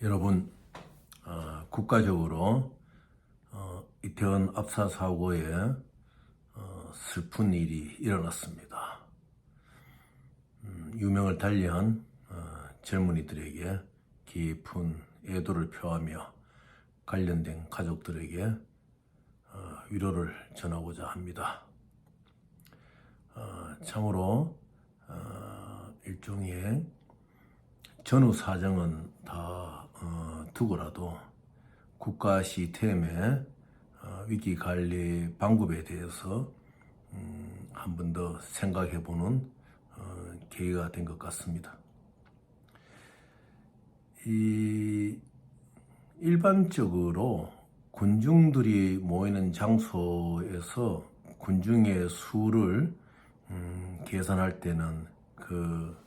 여러분, 국가적으로 이태원 압사 사고에 슬픈 일이 일어났습니다. 유명을 달리한 젊은이들에게 깊은 애도를 표하며 관련된 가족들에게 위로를 전하고자 합니다. 참으로 일종의 전후 사정은 다 두고라도 국가 시스템의 위기관리 방법에 대해서 한 번 더 생각해보는 계기가 된 것 같습니다. 일반적으로 군중들이 모이는 장소에서 군중의 수를 계산할 때는 그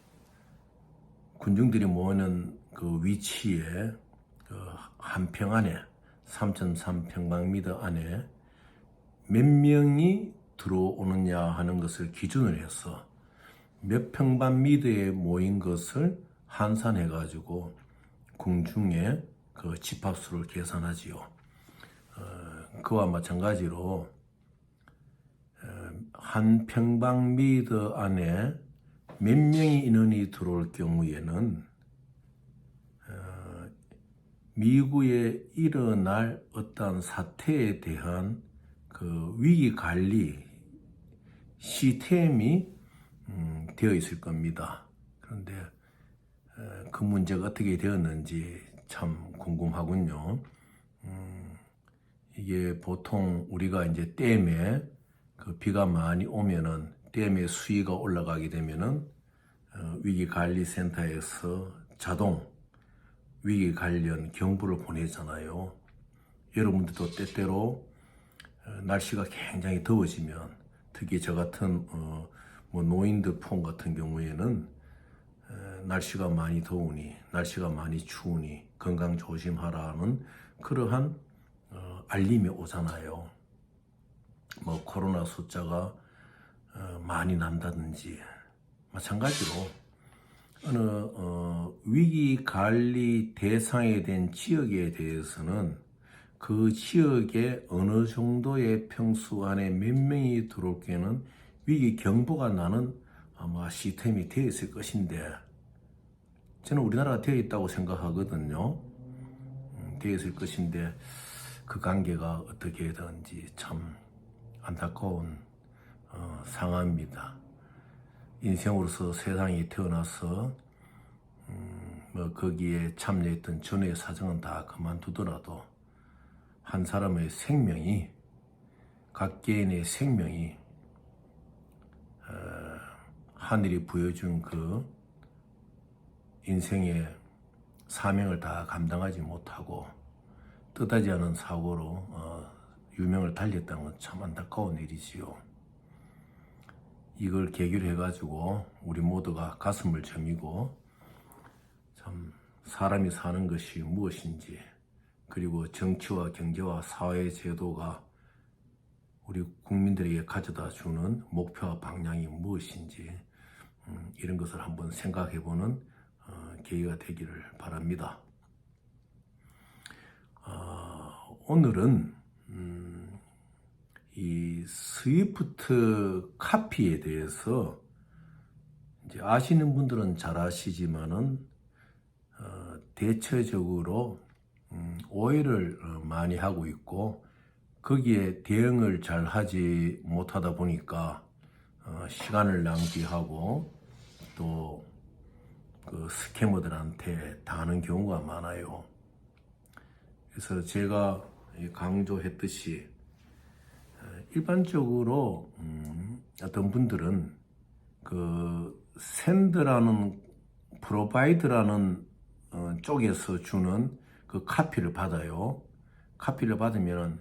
군중들이 모이는 그 위치에 한 평 안에 3,300평방미터 안에 몇 명이 들어오느냐 하는 것을 기준으로 해서 몇 평방미터에 모인 것을 환산해 가지고 군중의 그 집합수를 계산하지요. 그와 마찬가지로 한 평방미터 안에 몇 명의 인원이 들어올 경우에는 미국에 일어날 어떠한 사태에 대한 그 위기 관리 시스템이 되어 있을 겁니다. 그런데 그 문제가 어떻게 되었는지 참 궁금하군요. 이게 보통 우리가 이제 댐에 그 비가 많이 오면은 댐의 수위가 올라가게 되면은 위기관리센터에서 자동 위기 관련 경보를 보내잖아요. 여러분들도 때때로 날씨가 굉장히 더워지면 특히 저 같은 노인들 폰 같은 경우에는 날씨가 많이 더우니 날씨가 많이 추우니 건강 조심하라는 그러한 알림이 오잖아요. 뭐 코로나 숫자가 많이 난다든지 마찬가지로 어느 위기 관리 대상에 된 지역에 대해서는 그 지역에 어느 정도의 평수 안에 몇 명이 들어올 경우에는 위기 경보가 나는 아마 시스템이 되어 있을 것인데 저는 우리나라가 되어 있다고 생각하거든요. 되어 있을 것인데 그 관계가 어떻게 되는지 참 안타까운 상황입니다. 인생으로서 세상에 태어나서 뭐 거기에 참여했던 전후의 사정은 다 그만두더라도 한 사람의 생명이 각 개인의 생명이 하늘이 부여준 그 인생의 사명을 다 감당하지 못하고 뜻하지 않은 사고로 유명을 달렸다는 건 참 안타까운 일이지요. 이걸 계기로 해가지고 우리 모두가 가슴을 저미고 참 사람이 사는 것이 무엇인지 그리고 정치와 경제와 사회 제도가 우리 국민들에게 가져다 주는 목표와 방향이 무엇인지 이런 것을 한번 생각해보는 계기가 되기를 바랍니다. 오늘은 이 스위프트 카피에 대해서 이제 아시는 분들은 잘 아시지만은 대체적으로 오해를 많이 하고 있고 거기에 대응을 잘 하지 못하다 보니까 시간을 낭비하고 또 그 스캐머들한테 당하는 경우가 많아요. 그래서 제가 강조했듯이 일반적으로 어떤 분들은 그 샌드라는 프로바이드라는 쪽에서 주는 그 카피를 받아요. 카피를 받으면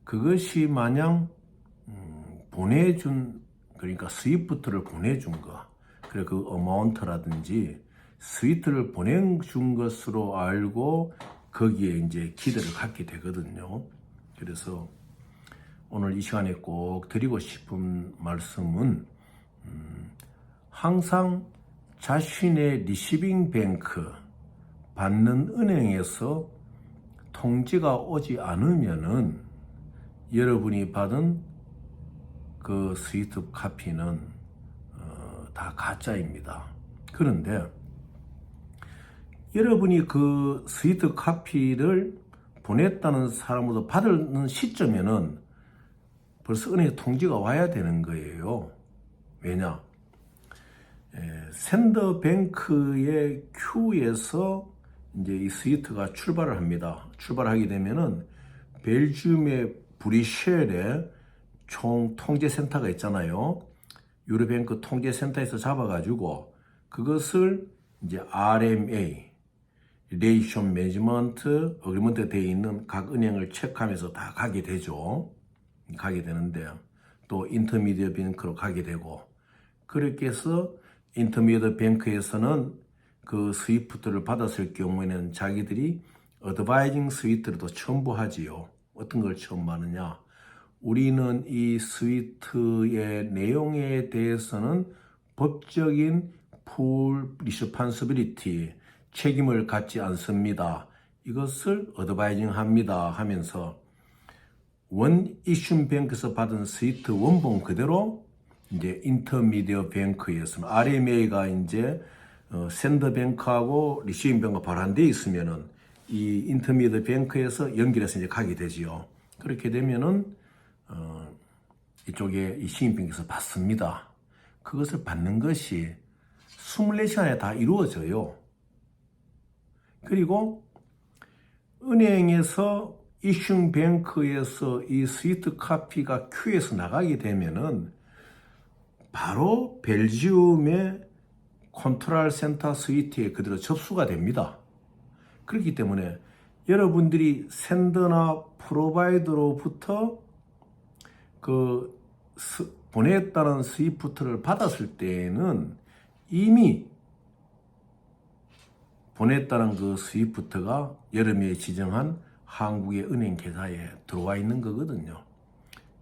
그것이 마냥 보내준 그러니까 스위프트를 보내준 거 그래 그 어마운트라든지 스위프트를 보내준 것으로 알고 거기에 이제 기대를 갖게 되거든요. 그래서 오늘 이 시간에 꼭 드리고 싶은 말씀은 항상 자신의 리시빙 뱅크 받는 은행에서 통지가 오지 않으면은 여러분이 받은 그 스위프트 카피는 다 가짜입니다. 그런데 여러분이 그 스위프트 카피를 보냈다는 사람으로부터 받는 시점에는 벌써 은행에 통지가 와야 되는 거예요. 왜냐? 샌더뱅크의 큐에서 이제 이 스위프트가 출발을 합니다. 출발하게 되면은 벨기움의 브뤼셀에 총 통제센터가 있잖아요. 유로뱅크 통제센터에서 잡아가지고 그것을 이제 RMA, Relation Management Agreement 되어 있는 각 은행을 체크하면서 다 가게 되죠. 가게 되는데 또 인터미디어 뱅크로 가게 되고 그렇게 해서 인터미디어 뱅크에서는 그 스위프트를 받았을 경우에는 자기들이 어드바이징 스위프트를 또 첨부하지요. 어떤 걸 첨부하느냐? 우리는 이 스위프트의 내용에 대해서는 법적인 풀 리스폰시빌리티 책임을 갖지 않습니다. 이것을 어드바이징 합니다 하면서 원 이슈 뱅크에서 받은 스위프트 원본 그대로 이제 인터미디어 뱅크에서는 RMA가 이제 샌더 뱅크하고 리시빙 뱅크가 발환되어 있으면은 이 인터미디어 뱅크에서 연결해서 이제 가게 되지요. 그렇게 되면은 이쪽에 이 시민뱅크에서 받습니다. 그것을 받는 것이 24시간에 다 이루어져요. 그리고 은행에서 이슈 뱅크에서 이 스위프트 카피가 큐에서 나가게 되면은 바로 벨지움의 컨트롤 센터 스위트에 그대로 접수가 됩니다. 그렇기 때문에 여러분들이 샌더나 프로바이더로부터 그 보냈다는 스위프트를 받았을 때에는 이미 보냈다는 그 스위프트가 여러분이 지정한 한국의 은행 계좌에 들어와 있는 거거든요.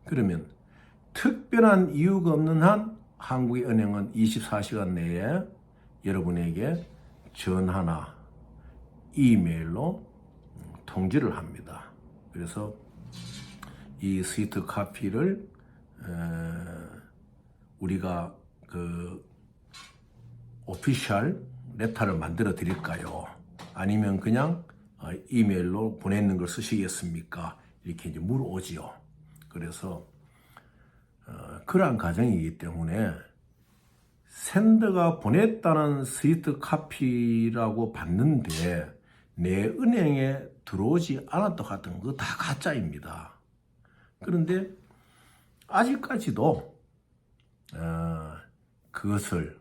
그러면 특별한 이유가 없는 한 한국의 은행은 24시간 내에 여러분에게 전화나 이메일로 통지를 합니다. 그래서 이 스위프트 카피를 우리가 그 오피셜 레터를 만들어 드릴까요? 아니면 그냥 이메일로 보내는 걸 쓰시겠습니까? 이렇게 이제 물어오지요. 그래서 그러한 과정이기 때문에 샌더가 보냈다는 스위프트 카피라고 봤는데 내 은행에 들어오지 않았다 같은 거 다 가짜입니다. 그런데 아직까지도 그것을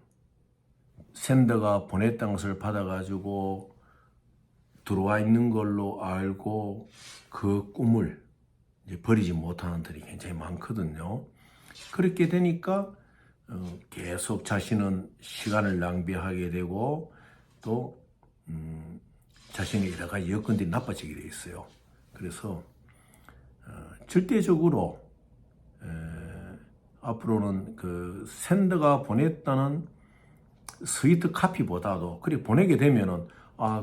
샌더가 보냈다는 것을 받아가지고 들어와 있는 걸로 알고 그 꿈을 이제 버리지 못하는 들이 굉장히 많거든요. 그렇게 되니까 계속 자신은 시간을 낭비하게 되고 또 자신의 여러 가지 여건들이 나빠지게 돼 있어요. 그래서 절대적으로 앞으로는 그 샌더가 보냈다는 스위프트 카피보다도 그렇게 보내게 되면은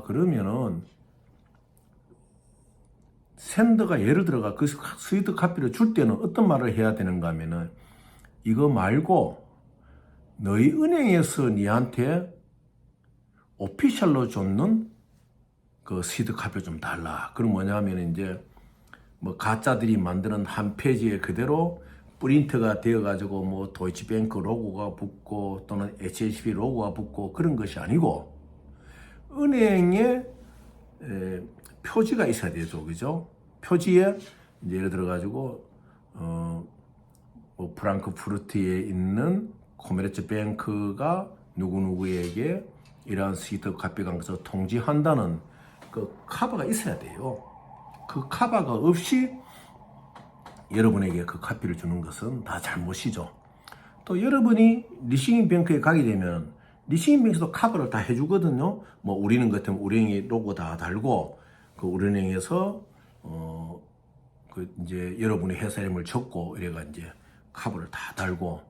그러면은 샌더가 예를 들어가 그 스위프트 카피를 줄 때는 어떤 말을 해야 되는가 하면은 이거 말고 너희 은행에서 니한테 오피셜로 줬는 그 스위프트 카피를 좀 달라. 그럼 뭐냐면 이제 뭐 가짜들이 만드는 한 페이지에 그대로 프린트가 되어가지고 뭐 도이치뱅크 로고가 붙고 또는 HSB 로고가 붙고 그런 것이 아니고 은행에 표지가 있어야 되죠, 그죠? 표지에 이제 예를 들어가지고 뭐 프랑크푸르트에 있는 코메르츠뱅크가 누구누구에게 이러한 스위프트 카피가 가서 통지한다는 그 카바가 있어야 돼요. 그 카바가 없이 여러분에게 그 카피를 주는 것은 다 잘못이죠. 또 여러분이 리싱잉 뱅크에 가게 되면 리싱잉 뱅크에서도 카바를 다 해주거든요. 뭐 우리는 같으면 우리은행에 로고 다 달고 그 우리은행에서 그 이제 여러분의 회사 이름을 적고 이래가 이제 카바를 다 달고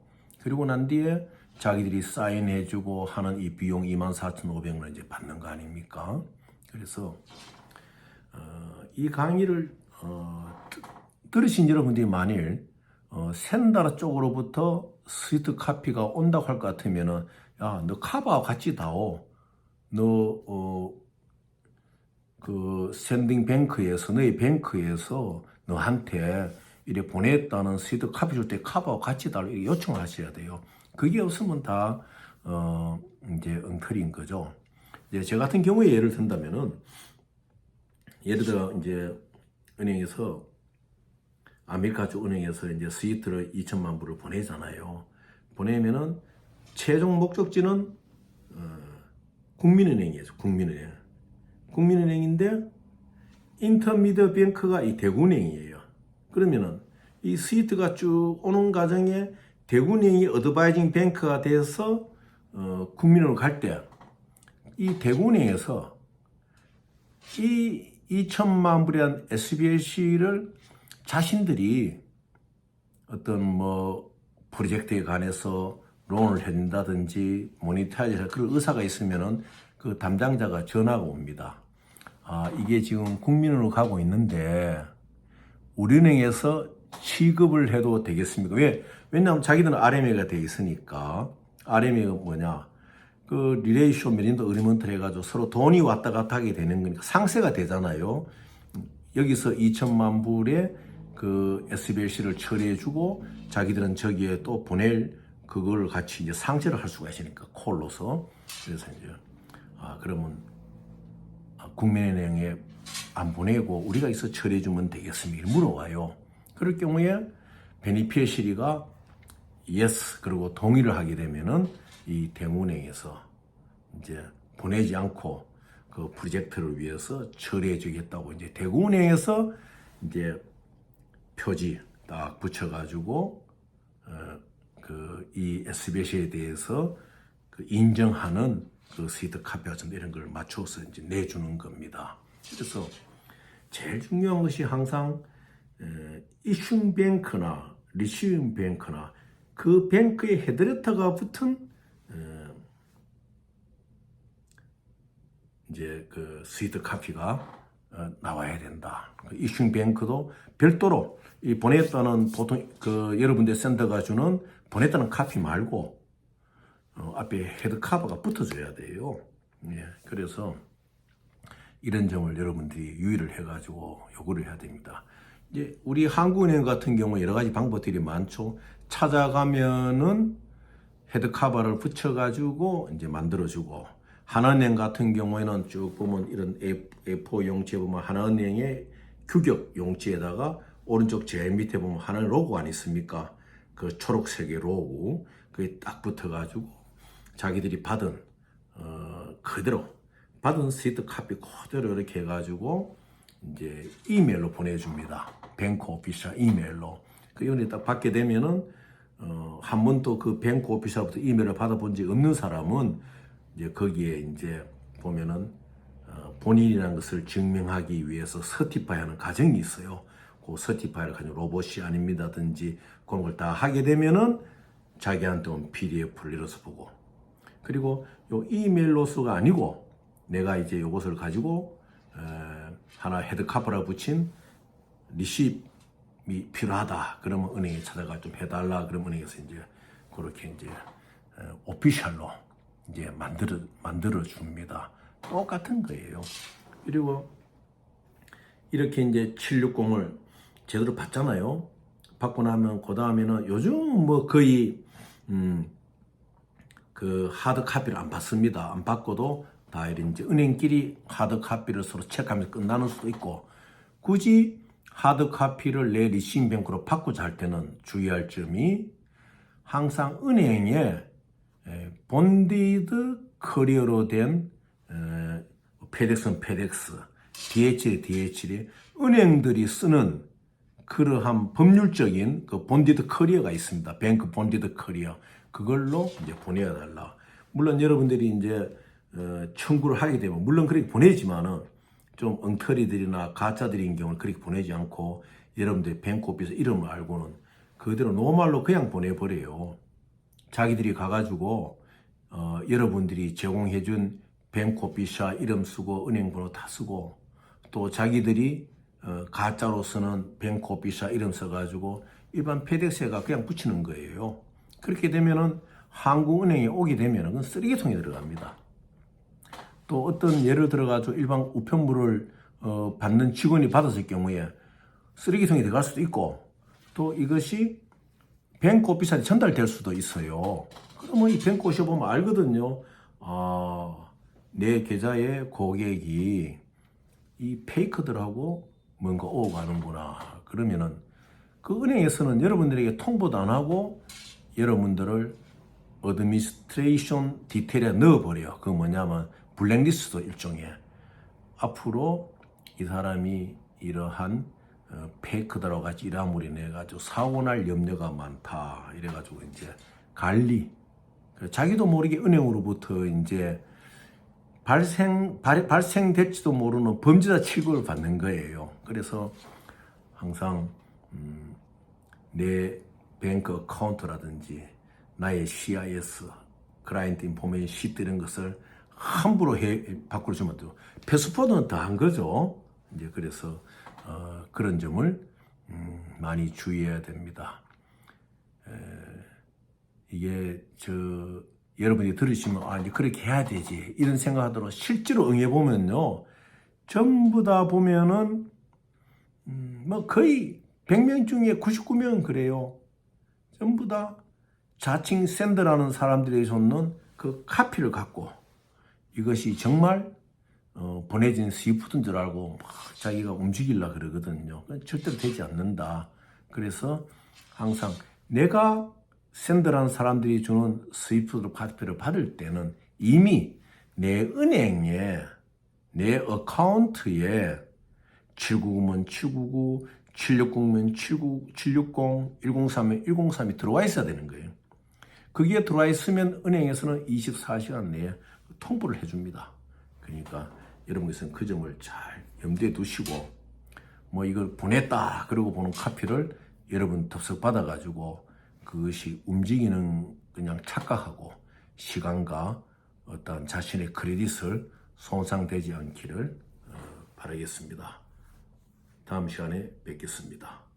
그리고 난 뒤에 자기들이 사인해주고 하는 이 비용 24,500원 이제 받는 거 아닙니까? 그래서 이 강의를 들으신 여러분들이 만일 센다라 쪽으로부터 스위트 카피가 온다고 할 것 같으면은 야, 너 카바와 같이 다오. 너 그 샌딩 뱅크에서 너희 뱅크에서 너한테 이래 보냈다는 스위트 카피 줄 때 카바와 같이 달라고 요청을 하셔야 돼요. 그게 없으면 다 이제 엉터리인 거죠. 이제 저 같은 경우에 예를 든다면은 예를 들어 이제 은행에서 아메리카주 은행에서 이제 스위트를 2천만 불을 보내잖아요. 보내면은 최종 목적지는 국민은행이에요. 국민은행인데 인터미디어 뱅크가 이 대구은행이에요. 그러면은 이 스위트가 쭉 오는 과정에 대구은행이 어드바이징 뱅크가 돼서 국민은행으로 갈 때 이 대구은행에서 이 2천만 불이란 SBLC를 자신들이 어떤 뭐 프로젝트에 관해서 론을 해준다든지 모니터링할 그런 의사가 있으면은 그 담당자가 전화가 옵니다. 아, 이게 지금 국민은행으로 가고 있는데 우리은행에서 취급을 해도 되겠습니까? 왜냐하면 자기들은 RMA가 돼 있으니까. RMA가 뭐냐? 그 리레이쇼 메린도 어리먼트를 해가지고 서로 돈이 왔다 갔다 하게 되는 거니까 상세가 되잖아요. 여기서 2천만 불의 그 SBLC를 처리해주고 자기들은 저기에 또 보낼 그걸 같이 이제 상세를 할 수가 있으니까 콜로서. 그래서 이제 그러면 국민은행에 안 보내고 우리가 있어 처리해주면 되겠습니까? 물어봐요. 그럴 경우에 베니피셔리가 yes 그리고 동의를 하게 되면은 이 대구은행에서 이제 보내지 않고 그 프로젝트를 위해서 처리해 주겠다고 이제 대구은행에서 이제 표지 딱 붙여가지고 그 이 SBC에 대해서 그 인정하는 그 스위트 카피 같은 이런 걸 맞춰서 이제 내주는 겁니다. 그래서 제일 중요한 것이 항상 이슈 뱅크나 리시움 뱅크나 그 뱅크의 헤드레터가 붙은 이제 그 스위트 카피가 나와야 된다. 그 이슈 뱅크도 별도로 이 보냈다는 보통 그 여러분들 센터가 주는 보냈다는 카피 말고 앞에 헤드 카버가 붙어줘야 돼요. 예, 그래서 이런 점을 여러분들이 유의를 해가지고 요구를 해야 됩니다. 이제 우리 한국은행 같은 경우 여러 가지 방법들이 많죠. 찾아가면은 헤드 카버를 붙여가지고 이제 만들어주고, 하나은행 같은 경우에는 쭉 보면 이런 A4 용지에 보면 하나은행의 규격 용지에다가 오른쪽 제일 밑에 보면 하나은행 로고가 안 있습니까? 그 초록색의 로고 그게 딱 붙어가지고 자기들이 받은 그대로 받은 스위트 카피 그대로 이렇게 해가지고 이제 이메일로 보내줍니다. 뱅크 오피셜 이메일로. 그 이번에 딱 받게 되면은 한 번도 그 뱅크 오피셜부터 이메일을 받아본 적이 없는 사람은 이제 거기에 이제 보면은 본인이라는 것을 증명하기 위해서 서티파이하는 과정이 있어요. 그 서티파이를 가지고 로봇이 아닙니다든지 그런 걸 다 하게 되면은 자기한테 온 PDF를 열어서 보고, 그리고 요 이메일로서가 아니고 내가 이제 요것을 가지고 하나 헤드카퍼라 붙인 리시പ്이 필요하다. 그러면 은행에 찾아가 좀 해달라. 그러면 은행에서 이제 그렇게 이제 오피셜로 이제 만들어 줍니다. 똑같은 거예요. 그리고 이렇게 이제 760을 제대로 받잖아요. 받고 나면 그 다음에는 요즘 뭐 거의 그 하드 카피를 안 받습니다. 안 받고도 다 이제 은행끼리 하드 카피를 서로 체크하면서 끝나는 수도 있고, 굳이 하드 카피를 내 리싱 뱅크로 바꾸자 할 때는 주의할 점이 항상 은행에 본디드 커리어로 된 페덱스는 페덱스, DHL이 DHL, 은행들이 쓰는 그러한 법률적인 그 본디드 커리어가 있습니다. 뱅크 본디드 커리어. 그걸로 이제 보내야 달라. 물론 여러분들이 이제 청구를 하게 되면 물론 그렇게 보내지만은 좀 엉터리들이나 가짜들인 경우는 그렇게 보내지 않고 여러분들이 뱅크 오피스 이름을 알고는 그대로 노말로 그냥 보내버려요. 자기들이 가가지고 여러분들이 제공해준 뱅코피샤 이름 쓰고 은행번호 다 쓰고 또 자기들이 가짜로 쓰는 뱅코피샤 이름 써가지고 일반 페덱스에가 그냥 붙이는 거예요. 그렇게 되면은 한국은행에 오게 되면은 그건 쓰레기통에 들어갑니다. 또 어떤 예를 들어가지고 일반 우편물을 받는 직원이 받았을 경우에 쓰레기통에 들어갈 수도 있고 또 이것이 뱅코피샤에 전달될 수도 있어요. 그러면 이 뱅코피샤 보면 알거든요. 내 계좌에 고객이 이 페이크들하고 뭔가 오고 가는구나. 그러면은 그 은행에서는 여러분들에게 통보도 안 하고 여러분들을 어드미니스트레이션 디테일에 넣어버려요. 그거 뭐냐면 블랙리스트 일종의. 앞으로 이 사람이 이러한 페이크들하고 같이 일함으로 인해 가지고 사고 날 염려가 많다. 이래가지고 이제 관리. 자기도 모르게 은행으로부터 이제 발생될지도 모르는 범죄자 취급을 받는 거예요. 그래서 항상 내 뱅크 어카운트라든지 나의 CIS, 클라이언트 인포메이션 시트 이런 것을 함부로 바꾸려주면 안 돼요. 패스포드는 다 한 거죠. 이제 그래서 그런 점을 많이 주의해야 됩니다. 이게 여러분이 들으시면 이제 그렇게 해야 되지 이런 생각하도록 실제로 응해보면요 전부 다 보면은 뭐 거의 100명 중에 99명 그래요. 전부 다 자칭 샌드라는 사람들이 줬는 그 카피를 갖고 이것이 정말 보내진 스위프트인 줄 알고 막 자기가 움직이려고 그러거든요. 절대로 되지 않는다. 그래서 항상 내가 샌드라는 사람들이 주는 스위프트 카피를 받을 때는 이미 내 은행에 내 어카운트에 799면 799, 760면 760, 103면 103이 들어와 있어야 되는 거예요. 거기에 들어와 있으면 은행에서는 24시간 내에 통보를 해줍니다. 그러니까 여러분께서는 그 점을 잘 염두에 두시고 뭐 이걸 보냈다 그러고 보는 카피를 여러분 덥석 받아가지고 그것이 움직이는 그냥 착각하고 시간과 어떤 자신의 크레딧을 손상되지 않기를 바라겠습니다. 다음 시간에 뵙겠습니다.